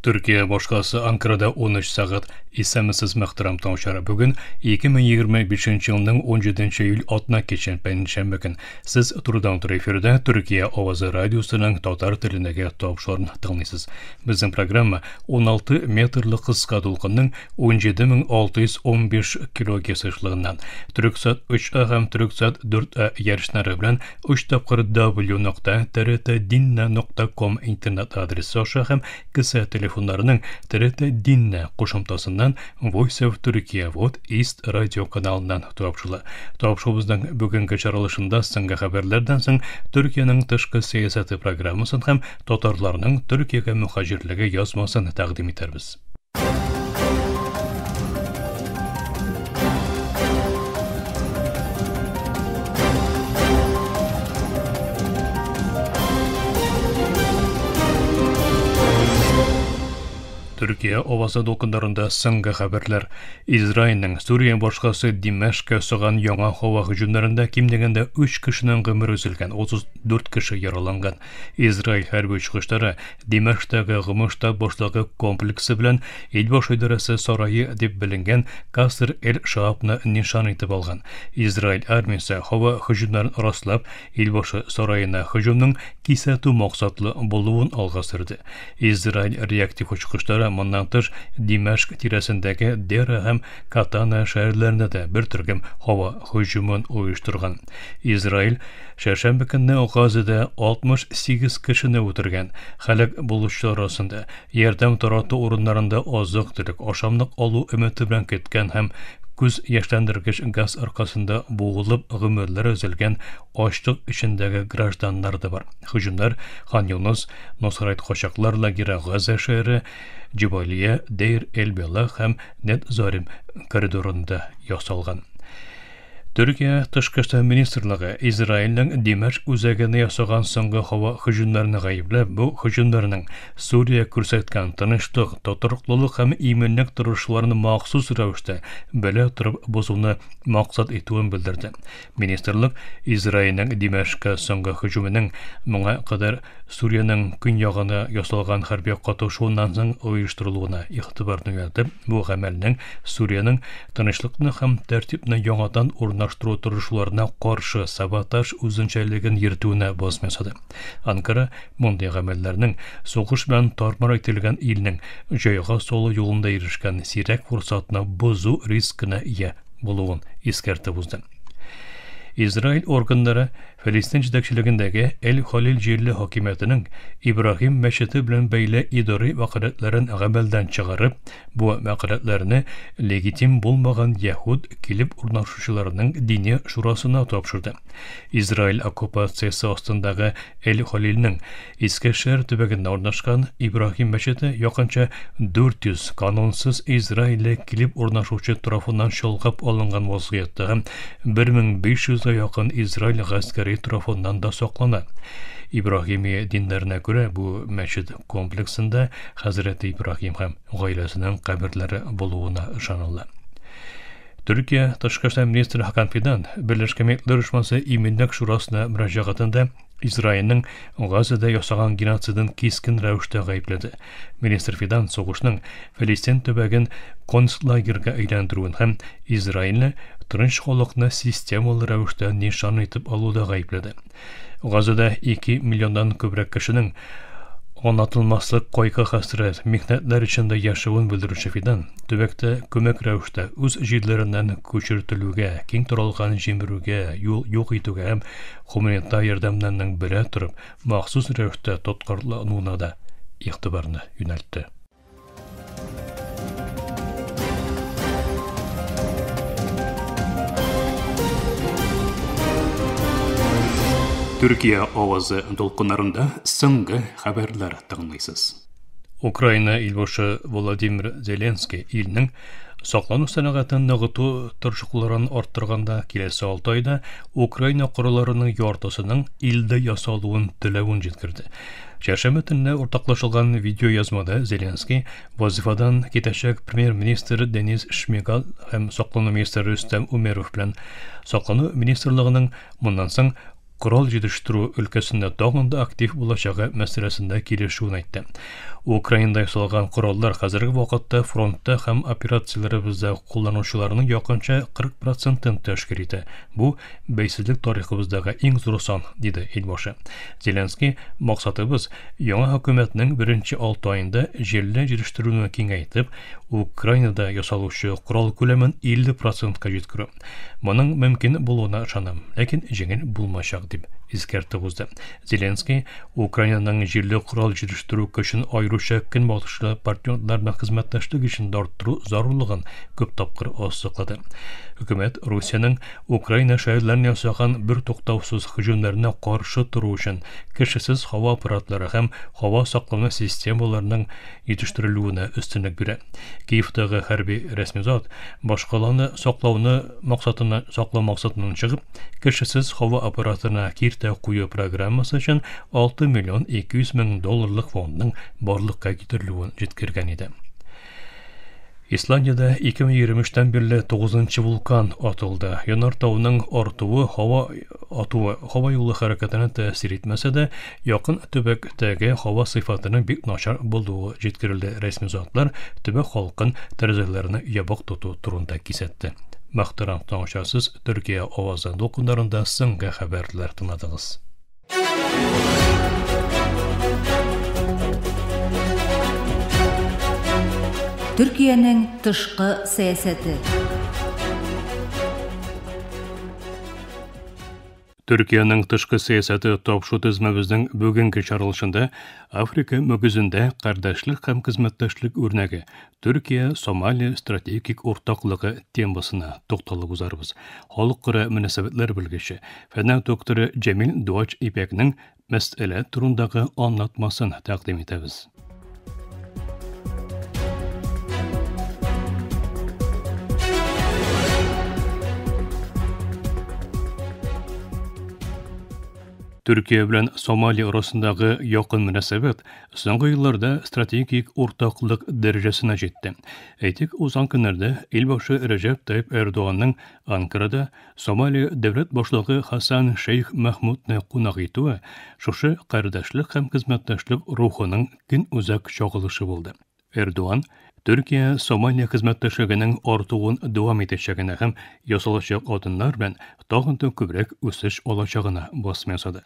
Türkiye boşqası Ankara'da 13 saat isemsiz muhtaram tamaşara. Bugün 2025 yılının 17 iyul atına geçen penşembe gün siz turdan tur efirde Türkiye Ovazı Radyosu'nun Tatar tilindeki topşorunu tanıysınız. Bizim programma 16 metrlik kıska dolğunun 17.615 kilo kesişliğinden Türksat 3A hem Türksat 4A yarışları bilen 3 tapqır w.trt.dinna.com internet adresi aşağı hem kısa telefonlarının TRT Dinna qoşumtasından Voice of Turkey Vod East Radio kanalından topşula. Topşubuzdan bugünkü çaralışında sınga haberlerden soň Türkiye'nin tışkı siyaseti programısın hem Tatarlarının Türkiye'ye muhacirligi yazmasını taqdim eterbiz. Türkiye Ovası dokunlarında sınga haberler. İsrail'nin Suriye boşqası Dimeşk'e soğan yaڭa hava hücumlarında kim degende 3 kişinin ömrü üzülgen, 34 kişi yaralangan. İsrail hərbi çıxışları Dimeşk'tagi Gümüşta boşluğu kompleksi bilen İlbaş idaresi sarayı dep bilingen Kasr el Şaabni nişan etip algan. İsrail armiyası hava hücumlarını rastlap İlbaşı sarayına hücumның kisatu maqsatlı boluğun alğa sürdi. İsrail reaktiv çıxışları Mondan tыш Dimeşk tiresindeki Dera hem Katana şəhərlərində də bir türküm hava hücumun uyuşturgan. İsrail şərşənbə günü Gazada 68 kişini öldürgen. Xalq buluşlar arasında yardım taratı orunlarında azıq-tuliq, aşamlıq alu ümidi bilen ketken hem Күз yaşlandırgıç gaz arkasında boğulup ömürleri üzülgen açlık içindeki grajdanlar da var. Hücumlar Khan Yunus, Nusrat koşaklarla giren Gaza şehri, Cibaliye, Deir el-Belah hem Net Zarim koridorunda yasalgan. Türkiye Tışqı İşlər Ministerliği İsrail'nin Dimeşk üzegini yasagan soňgy hava hüjumlaryny gaýyplap, bu hüjumlarynyň Suriýe görsetken tynçlyk, toturukluluk hem imenlik duruşlaryny maksus rawişde bele turup bozuwny maksat etýän bildirdi. Ministerlik İsrail'nin Dimeşk'e soňgy hüjumynyň muňa kadar Suriýanyň künýagyna yasalgan harbiy gatnaşuwyndan soň oýuşturulygyna ýygtybarny berdi. Bu gamelniň Suriýanyň tynçlykny hem tertipni ýoňadan urnaştırуу turuşlarına karşı sabotaj üzünçeligin yirtüğüne basmasadı. Ankara, munday gamellerinin soğuş bilen tarmar etilgen ilinin jaýga solu yolunda erişken sirek fursatına bozu riskine ие boluğun iskerti buzdu. İsrail organları Filistin jedekçiligindäki El Halil Jirli hakimiýetiniň İbrahim meşidi bilen beýle idari wakaletlerin gamelden çygaryp, bu wakaletlerini legitim bolmagan Yahud kilip urnaşuşylarynyň dini şurasyna topşyrdy. İsrail okupasiýasy ostyndaky El Halilniň İskeşer tübeginde ornaşkan İbrahim meşidi ýakynça 400 kanunsyz İsraille kilip urnaşuşy tarapyndan şolgap alıngan wasiýetde 1500 ýakyn İsrail gaskeri tarafından da saklana. İbrahimi dinlerine göre bu meşid kompleksinde Hazreti İbrahim hem gaýlesiniň kabirleri boluğuna ışanılı. Türkiye Tışqı İşlər Ministri Hakan Fidan Birleşik Milletler Uşması İminlik Şurasyna mürajaatynda İsrail'nin Gazada yasagan genotsidin keskin rawişde gaýplady. Minister Fidan soğuşnyň Filistin töbegin konslagerga aýlandyrýan hem İsrailni tyrynçlykny sistemaly rawişde nişan etip aluda gaýplady. Gazada 2 milyondan köbrek kişiniň onatılmaslık koyka hasret, mihnetler içinde yaşawyn bildirýän Fidan, töbekde kömek rawişde öz jidlerinden köçürtülüge, keng taralgan jemberüge, ýok etüge hem humanitar ýardamdan bile turup, maksus rawişde totgarlanyna da ýygtybarny ýöneltdi. Türkiye Ovazı dolkunlarında sınga haberler tağınlaysız. Ukrayna ilbaşı Volodymyr Zelenski ilinin saklanu sanagatyn nıgıtu turşuklaryny arttırganda kilesi 6 ayda Ukrayna quralarynyň ýordasynyň ilde yasaluwyn dilegin jetkirdi. Çarşamba günü ortaklaşılgan video yazmada Zelenski vazifadan gitecek Premier Minister Deniz Şmigal hem Saklanu Ministeri Rüstem Umerov bilen Saklanu Ministerliğinin bundan soň Kural yetiştirүү ülkesinde dağında aktif bulacağığı meselesinde kilişiwini aýtdy. Украинада ясалган кораллар хәзерге вакытта фронтта һәм операцияләребездә кулланучыларның якынча 40%-ын тәшкил итә. Бу бәйсезлек тарихыбыздагы иң зур сан, диде Илбашы. Зеленский, максатыбыз яңа хөкүмәтнең беренче 6 айында җирле җитештерүне киңәйтеп, Украинада ясалучы корал күләмен 50%-ка җиткерү. Моның мөмкин булуына ышанам, ләкин җиңел булмачак дип искәртеп узды. Зеленский Украинаның җирле корал җитештерү көчен аеруча көнбатышлы партнерлар белән хезмәттәшлек өчен арттыру зарурлыгын күп тапкыр ассыклады. Хөкүмәт Русиянең Украина шәһәрләренә ясаган бер туктаусыз һөҗүмнәренә каршы туру өчен кешесез һава аппаратлары һәм һава саклау системаларының җитештерелүенә өстенлек бирә. Киевтагы хәрби рәсми зат башкаланы саклау максатыннан чыгып, кешесез һава аппаратына киртә кую программасы өчен 6 миллион 200 мең долларлык фондның барлыкка китерелүен җиткергән иде. Исландиядә 2023-тән бирле 9-нчы вулкан атылды. Янартауның артуы һава юлы хәрәкәтенә тәэсир итмәсә дә, якын төбәктәге һава сыйфатының бик начар булуы җиткерелде. Рәсми затлар төбәк халкын тәрәзәләрне ябык тоту турында кисәтте. Мөхтәрәм тыңлаучысыз, Төркия авазы документарында соңгы хәбәрләр тыңладыгыз. Төркиянең тышкы сәясәте. Төркиянең тышкы сәясәте тапшу тезмәбезнең бүгенге чаралышында Африка мөгезендә кардәшлек һәм хезмәттәшлек үрнәге Төркия-Сомалия стратегик уртаклыгы темасына тукталып узарбыз. Халыкара мөнәсәбәтләр белгече, фән докторы Җәмил Дуач Ипәкнең мәсьәлә турындагы аңлатмасын тәкъдим итәбез. Төркия белән Сомалия арасындагы якын мөнәсәбәт соңгы елларда стратегик уртаклык дәрәҗәсенә җитте. Әйтик, узган көннәрдә Илбашы Рәҗәп Тайип Эрдоганның Анкарада Сомалия дәүләт башлыгы Хасан Шейх Мәхмүдне кунак итүе шушы кардәшлек һәм хезмәттәшлек рухының көн үзәк чагылышы булды. Эрдоган Төркия-Сомалия хезмәттәшлегенең артуын дәвам итәчәгенә һәм ясалачак адымнар белән тагын да күбрәк үсеш алачагына басма ясады.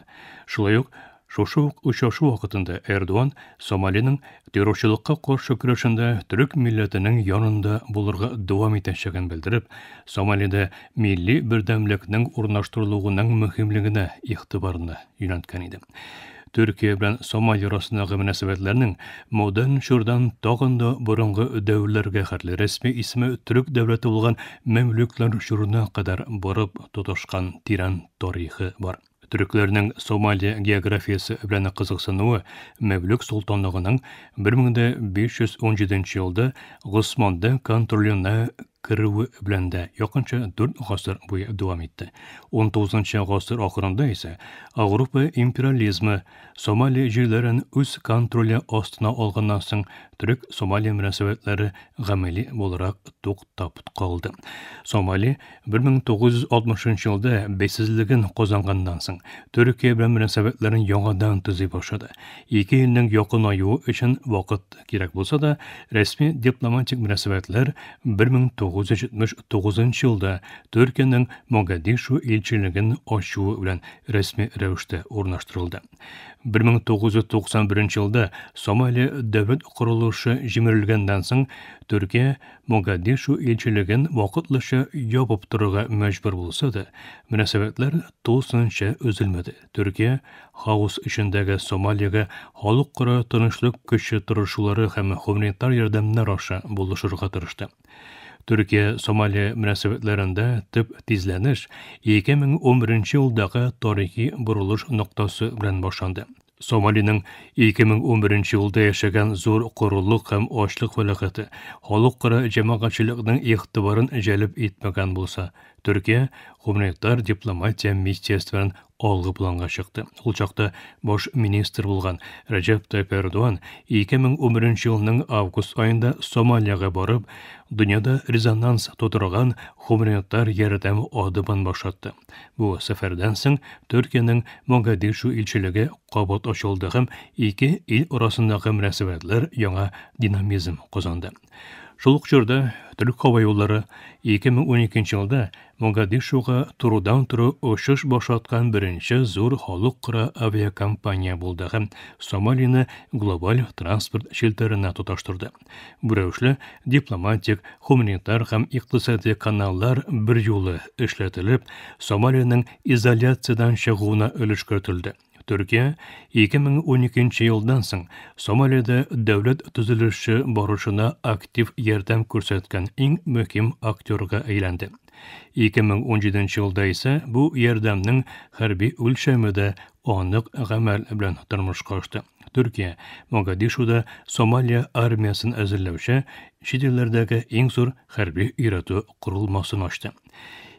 Шулай ук шушы очрашу вакытында Эрдоган Сомалиянең террорчылыкка каршы көрәшендә төрек милләтенең янында булырга дәвам итәчәген белдереп, Сомалиядә милли бердәмлекнең урнаштырылуының мөһимлегенә игътибарны юнәлткән иде. Төркия белән Сомалия арасындагы мөнәсәбәтләрнең модерн чордан тагын да борынгы дәврләргә хәтле рәсми исеме төрек дәүләте булган Мәмлүкләр чорына кадәр барып тоташкан тирән тарихы бар. Төрекләрнең Сомалия географиясы белән кызыксынуы Мәмлүк солтанлыгының 1517 елда Госманды контролена кирүе белән дә якынча 4 гасыр буе дәвам итте. 19-нчы гасыр ахырында исә Авропа империализмы Сомалия җирләрен үз контроле астына алганнан соң Төрек-Сомалия мөнәсәбәтләре гамәли буларак туктап калды. Сомалия 1960 елда бәйсезлеген казанганнан соң Төркия белән мөнәсәбәтләрен яңадан төзи башлады. Ике илнең якынаюы өчен вакыт кирәк булса да, рәсми дипломатик мөнәсәбәтләр 1979 елда Төркиянең Могадишу илчелеген ачуы белән рәсми рәвештә урнаштырылды. 1991 елда Сомалия дәүләт корылышы җимерелгәннән соң Төркия Могадишу илчелеген вакытлыча ябып торырга мәҗбүр булса да, мөнәсәбәтләр тулысынча өзелмәде. Төркия хаос эчендәге Сомалиягә халыкара тынычлык көче тырышулары һәм гуманитар ярдәмнәр аша булышырга тырышты. Төркия-Сомалия мөнәсәбәтләрендә төп тизләнеш 2011 елдагы тарихи бурылыш ноктасы белән башланды. Сомалиянең 2011 елда яшәгән зур корылык һәм ачлык фәлакәте халыкара җәмәгатьчелекнең игътибарын җәлеп итмәгән булса, Төркия гуманитар дипломатия миссиясен алгы планга чыкты. Ул чакта баш министр булган Рәҗәп Тайип Эрдоган 2011 елның август айында Сомалиягә барып, дөньяда резонанс тудырган гуманитар ярдәм адымын башлатты. Бу сәфәрдән соң Төркиянең Могадишу илчелеге кабат ачылды һәм ике ил арасындагы мөнәсәбәтләр яңа динамизм казанды. Шул ук чорда Төрек һава юллары 2012 елда Могадишуга турудан-туры очыш башлаткан беренче зур халыкара авиакомпания булды һәм Сомалияны глобаль транспорт челтәренә тоташтырды. Бу рәвешле дипломатик, гуманитар һәм икътисади каналлар бер юлы эшләтелеп, Сомалиянең изоляциядән чыгуына өлеш кертелде. Төркия 2012 елдан соң Сомалиядә дәүләт төзелеше барышына актив ярдәм күрсәткән иң мөһим актерга әйләнде. 2017 елда исә бу ярдәмнең хәрби үлчәме дә анык гамәл белән тормышка ашты. Төркия Могадишуда Сомалия армиясын әзерләүче чит илләрдәге иң зур хәрби өйрәтү корылмасын ачты.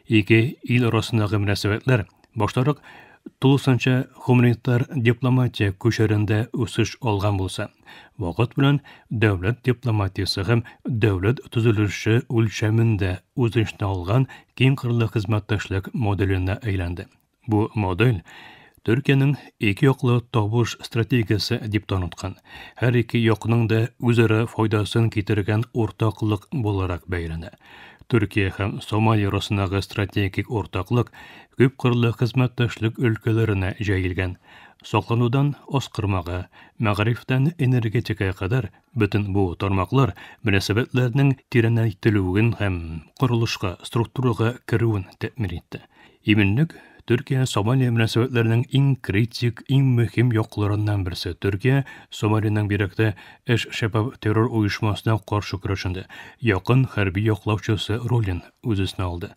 Ике ил арасындагы мөнәсәбәтләр баштарак тулысынча гуманитар дипломатия күчәрендә үсеш алган булса, вакыт белән дәүләт дипломатиясе һәм дәүләт төзелеше үлчәмендә үзешне алган киң кырлы хезмәттәшлек моделенә әйләнде. Бу модель Төркиянең ике яклы табыш стратегиясе дип таныткан. Һәр ике якның да үзара файдасын китергән уртаклык буларак бәяләнә. Төркия һәм Сомалия арасындагы стратегик уртаклык күп кырлы хезмәттәшлек өлкәләренә җәелгән. Сакланудан аскырмага, мәгарифтән энергетикага кадәр бөтен бу тармаклар мөнәсәбәтләрнең тирәнәйтелүен һәм курылышка, структурага керүен тәэмин итте. Иминлек Төркия Сомалия мөнәсәбәтләренең иң критик, иң мөһим якларыннан берсе. Төркия Сомалиянең бирәктә Эш-Шабаб террор оешмасына каршы көрәшендә якын хәрби яклаучысы ролен үзенә алды.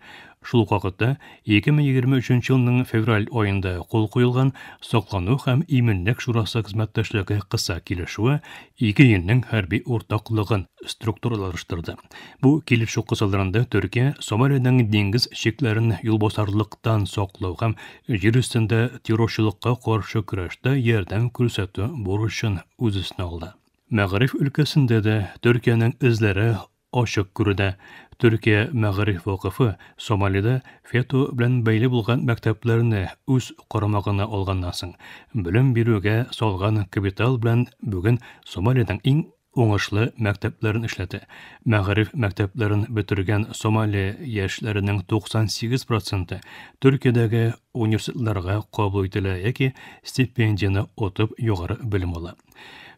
Шул вакытта 2023 елның февраль айында кул куелган Саклану һәм иминлек шурасы хезмәттәшлеге кыса килешүе ике илнең хәрби уртаклыгын структуралаштырды. Бу килешү кысаларында Төркия Сомалиянең диңгез чикләрен юлбасарлыктан саклау һәм җир өстендә террорчылыкка каршы көрәштә ярдәм күрсәтү бурычын үзенә алды. Мәгариф өлкәсендә дә Төркиянең эзләре ачык күренә. Төркия Мәгариф вакыфы Сомалида ФЕТО белән бәйле булган мәктәпләрне үз карамагына алганнан соң белем бирүгә салган капитал белән бүген Сомалиянең иң уңышлы мәктәпләрен эшләтә. Мәгариф мәктәпләрен бетергән Сомали яшьләренең 98% Төркиядәге университетларга кабул ителә яки стипендияны отып югары белем ала.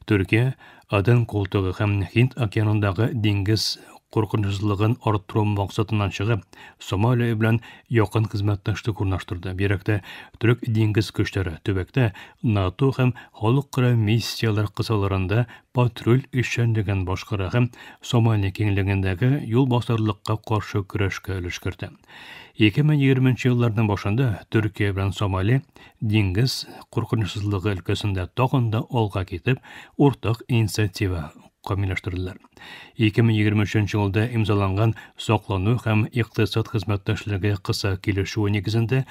Төркия Аден култыгы һәм Һинд океанындагы диңгез куркынычсызлыгын арттыру максатыннан чыгып, Сомалия белән якын хезмәттәшлек урнаштырды. Бирәктә Төрек диңгез көчләре төбәктә НАТО һәм халыкара миссиялар кысаларында патруль эшчәнлеген башкара һәм Сомалия киңлегендәге юл басарлыкка каршы көрәшкә өлеш кертә. 2020 елларның башында Төркия белән Сомалия диңгез куркынычсызлыгы өлкәсендә тагын да алга китеп, уртак инициатива камилләштерделәр. 2023 елда имзаланган Саклану һәм икътисад хезмәттәшлеге кыса килешүе нигезендә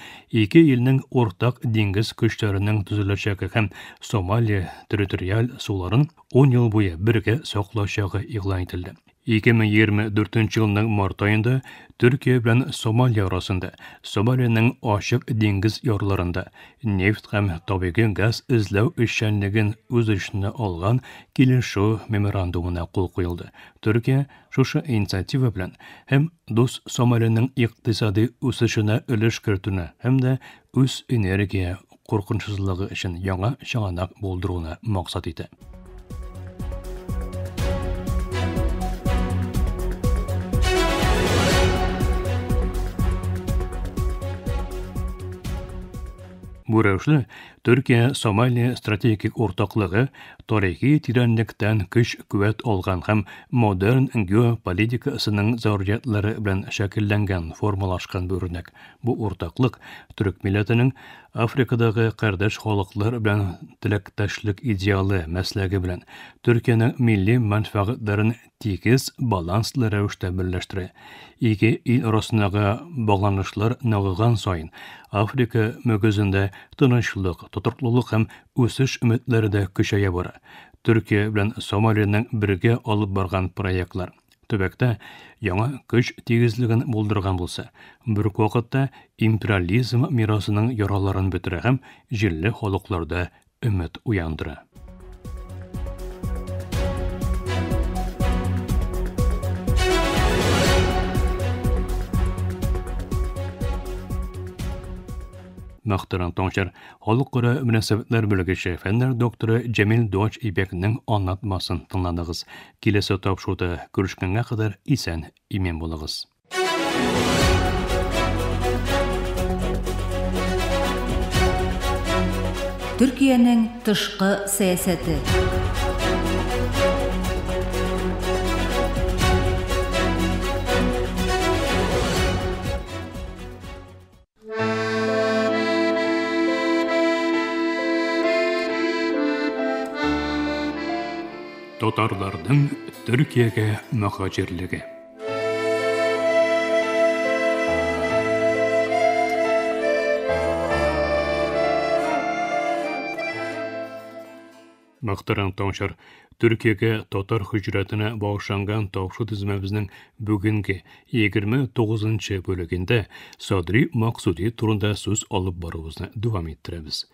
ике илнең уртак диңгез көчләренең төзеләчәге һәм Сомалия территориаль суларын 10 ел буе бергә саклаучагы игълан ителде. 2024 елның март айында Төркия белән Сомалия арасында Сомалиянең ачык диңгез ярларында нефть һәм табигый газ эзләү эшчәнлеген үз эченә алган килешү меморандумына кул куелды. Төркия шушы инициатива белән һәм дус Сомалиянең икътисади үсешенә өлеш кертүне һәм дә үз энергия куркынычсызлыгы өчен яңа чыганак булдыруны максат итә. Бу рәвешле Төркия Сомалия стратегик уртаклыгы тарихи тирәнлектән көч-куәт алган һәм модерн геополитикасының заруриятлары белән шәкилләнгән формалашкан бу үрнәк. Бу уртаклык Төрек милләтенең Африкадагы кардәш халыклар белән теләктәшлек идеалы мәсләге белән Төркиянең милли мәнфәгатьләрен тигез, баланслы рәвештә берләштерә. Ике ил арасындагы багланышлар ныгыган саен Африка мөгезендә тынычлык, тотрыклылык һәм үсеш өметләре дә көчәя бара. Төркия белән Сомалиянең бергә алып барган проектлар төбәктә яңа көч тигезлеген булдырган булса, бер үк вакытта империализм мирасының яраларын бетерә һәм җирле халыкларда өмет уяндыра. Мөхтәрәм таңчылар, халыкара мөнәсәбәтләр белгече, фәннәр докторы Җәмил Дуач Ибекнең аңлатмасын тыңладыгыз. Киләсе тапшыруда күрешкәнгә кадәр исән иман булыгыз. Төркиянең тышкы сәясәте. Татарларның Төркиягә мөхаҗирлеге. Мөхтәрәм таңчылар, Төркиягә татар хиҗрәтенә багышланган тапшыру тизмәбезнең бүгенге 29нчы бүлегендә Садри Максуди турында сүз алып баруыбызны дәвам иттерәбез.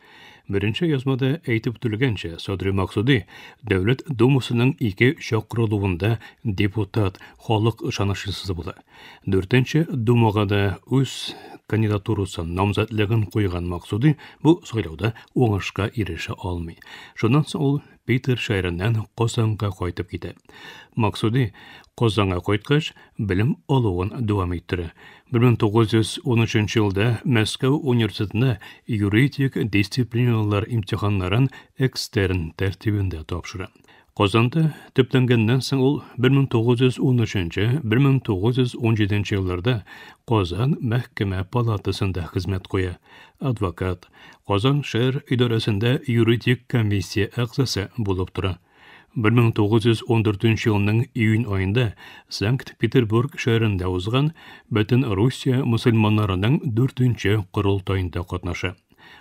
Беренче язмада әйтеп үтелгәнчә, Садри Максуди Дәүләт Думасының 2 чакырылуында депутат, халык ышанычлысы була. 4нче Думага да үз кандидатурасын намзәтлеген куйган Максуди бу сайлауда уңышка ирешә алмый. Шуннан соң ул Питер шәһәреннән Казанга кайтып китә. Максуди Казанга кайткач, белем алуын дәвам иттерә. 1913 елда Мәскәү университетында юридик дисциплиналар имтиханнарын экстерн тәртибендә тапшыра. Казанда төпләнгәннән соң ул 1913-1917 елларда Казан мәхкәмә палатасында хезмәт куя. Адвокат, Казан шәһәр идарәсендә юридик комиссия әгъзасы булып тора. 1914 елның июнь айында Санкт-Петербург шәһәрендә узган Бөтен Русия мусульманнарының 4нче корылтаенда катнаша.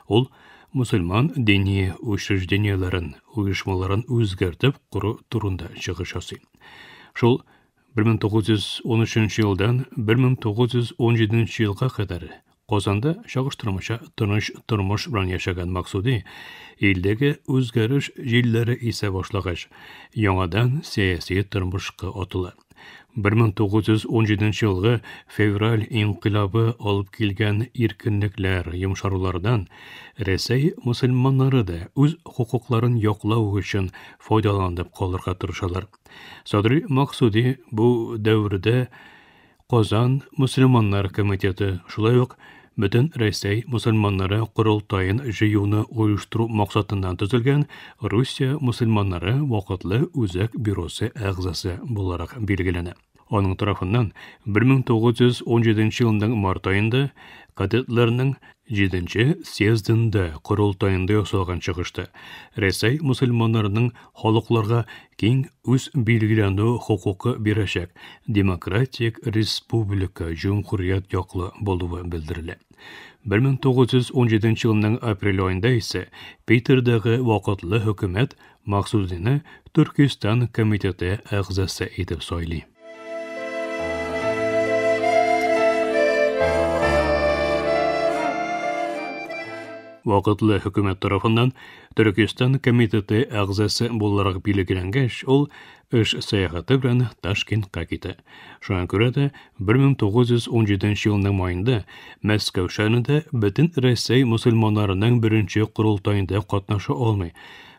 Ул мусульман дини учрежденияларын, оешмаларын үзгәртеп кору турында чыгыш ясый. Шул 1913 елдан 1917 елга кадәр Казанда чагыштырмача тыныч тормыш белән яшәгән Максуди илдәге үзгәреш җилләре исә башлагач, яңадан сәяси тормышка атыла. 1917 елгы февраль инкыйлабы алып килгән иркенлекләр, йомшарулардан Рәсәй мусульманнары да үз хукукларын яклау өчен файдаланып калырга тырышалар. Садри Максуди бу дәврдә Казан мусульманнар комитеты, шулай ук Бөтен Рәсәй мусульманнары корылтайын җыюны оештыру максатыннан төзелгән Русия мусульманнары вакытлы үзәк бюросы әгъзасы буларак билгеләнә. Аның тарафыннан 1917 елның март айында кадетларның 7нче съездында корылтайында ясалган чыгышта Рәсәй мусульманнарының халыкларга киң үз билгеләнү хукукы бирәчәк демократик республика җумһурият яклы булуы белдерелә. 1917 елның апрель айында исә Питердәге вакытлы хөкүмәт Максудины Төркистан комитеты әгъзасы итеп сайлый. Вакытлы хөкүмәт тарафыннан Төркистан комитеты әгъзасы буларак билгеләнгәч, ул эш сәяхәте белән Ташкентка китә. Шуңа күрә дә 1917 елның маенда Мәскәү шәһәрендә Бөтен Рәсәй мусульманнарының беренче корылтаенда катнаша алмый.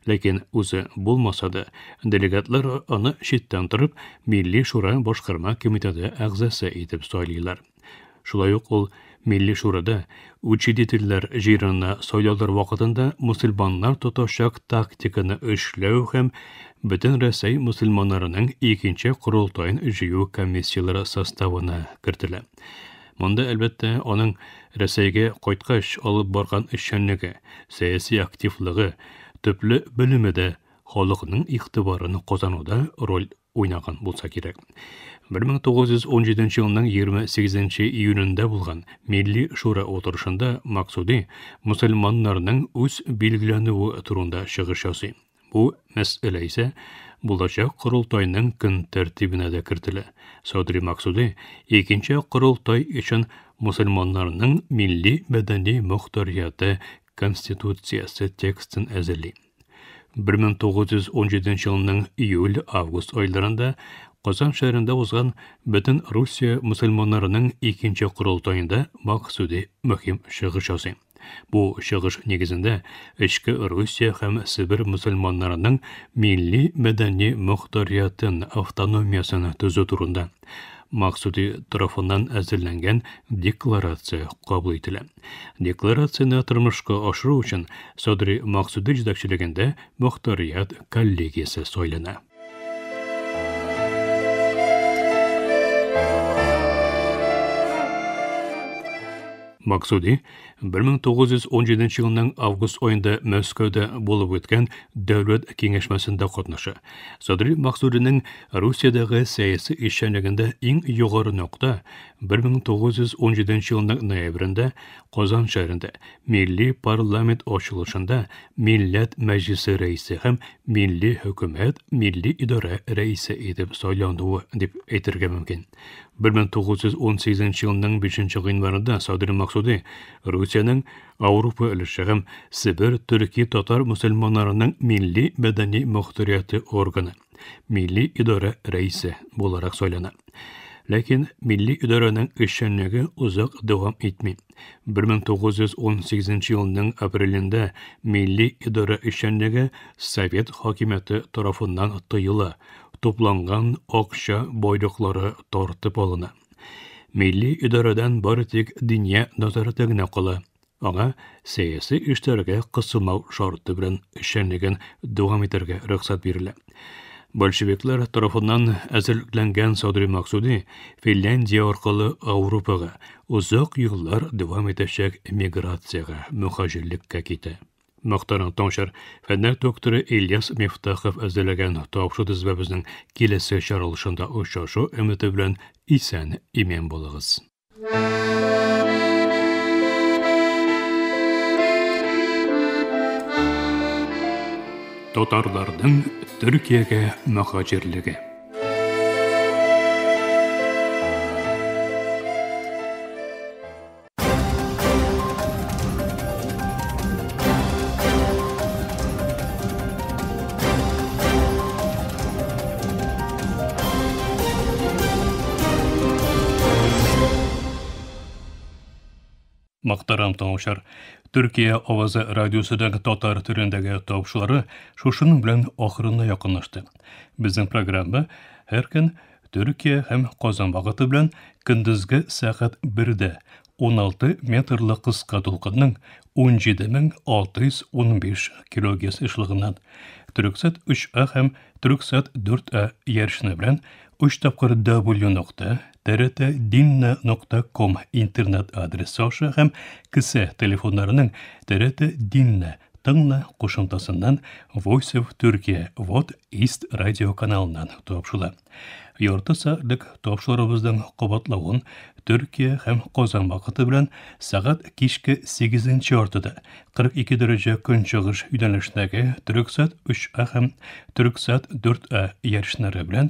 Ләкин үзе булмаса да, делегатлар аны читтән торып Милли шура башкарма комитеты әгъзасы итеп сайлыйлар. Шулай ук ул Милли шурада учредительләр җыйнына сайлаулар вакытында мусульманнар тотачак тактиканы эшләү һәм Бөтен Рәсәй мусульманнарының икенче корылтайын җыю комиссияләре составына кертелә. Монда әлбәттә аның Рәсәйгә кайткач алып барган эшчәнлеге, сәяси активлыгы, төпле белеме дә халыкның игътибарын казануда роль уйнаган булса кирәк. 1917 елның 28 июнендә булган Милли шура отырышында Максуди мусульманнарның үз билгеләнүе турында чыгыш ясый. Бу мәсьәлә исә булачак корылтайның көн тәртибенә дә кертелә. Садри Максуди икенче корылтай өчен мусульманнарның милли мәдәни мохтарияты конституциясы текстын әзерли. 1917 елның июль-август айларында Казан шәһәрендә узган Бөтен Русия мусульманнарының икенче корылтайында Максуди мөһим чыгыш ясый. Бу чыгыш нигезендә Эчке Русия һәм Сибир мусульманнарының милли мәдәни мохтариятын автономиясын төзү турында Максуди тарафыннан әзерләнгән декларация кабул ителә. Декларацияны тормышка ашыру өчен Садри Максуди җитәкчелегендә мохтарият коллегиясе сайлана. Максуди 1917 елның август айында Мәскәүдә булып үткән дәүләт киңәшмәсендә катнаша. Садри Максудиның Русиядәге сәяси эшчәнлегендә иң югары нокта 1917 елның ноябрендә Казан шәһәрендә Милли парламент ачылышында Милләт мәҗлесе рәисе һәм Милли хөкүмәт милли идарә рәисе итеп сайлануы дип әйтергә мөмкин. 1918 елның 5 гыйнварында Садри Максуди Русиянең Авропа өлеше һәм Сибир төрки татар мусульманнарының милли мәдәни мохтарияты органы, милли идарә рәисе буларак сайлана. Ләкин милли идарәнең эшчәнлеге узак дәвам итми. 1918 елның апрелендә милли идарә эшчәнлеге Совет хакимияте тарафыннан тыела, тупланган акча байлыклары тартып алына. Милли идарәдән бары тик диния назараты гына кала. Аңа сәяси эшләргә кысылмау шарты белән эшчәнлеген дәвам итәргә рөхсәт бирелә. Большевиклар тарафыннан әзерләнгән Садри Максуди Финляндия аркылы Европага узак еллар дәвам итәчәк эмиграцияга, мөхаҗирлеккә китә. Мөхтәрәм таңшар, фәннәр докторы Ильяс Мифтахов әзерләгән тапшыру дизбәбезнең киләсе чаралышында очрашу өмете белән исән имән булыгыз. Татарларның Төркиягә мөхаҗирлеге. Мактарам таңшар, Төркия авазы радиосыдагы татар төрендәге тапшырулары шушының белән ахырына якынлашты. Безнең программа һәр көн Төркия һәм Казан вакыты белән көндезге сәгать 1дә 16 метрлы кыска толкынның 17615 килогерц эшлегеннән Төрксат 3А һәм Төрксат 4А ярышны белән 3 тапкыр w.trt.dinna.com интернет адресы аша һәм кесе телефоннарының TRT Dinna тыңна кушымтасыннан Voice of Turkey Вот East радио каналынан тапшыла. Ярты сәгатьлек тапшырыбызның кабатлавын Төркия һәм Казан вакыты белән сәгать кичке 8 артыда 42 дәрәҗә көнчыгыш юнәлешендәге Төрксат 3А һәм Төрксат 4А ярышлары белән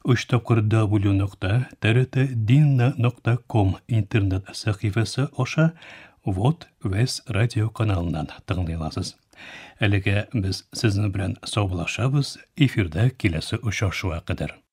3 тапкыр w.trt.dinna.com интернет сәхифәсе аша Вот Вес радио каналынан тыңлый аласыз. Әлегә без сезнең белән саубуллашабыз, эфирдә киләсе очрашуга кадәр.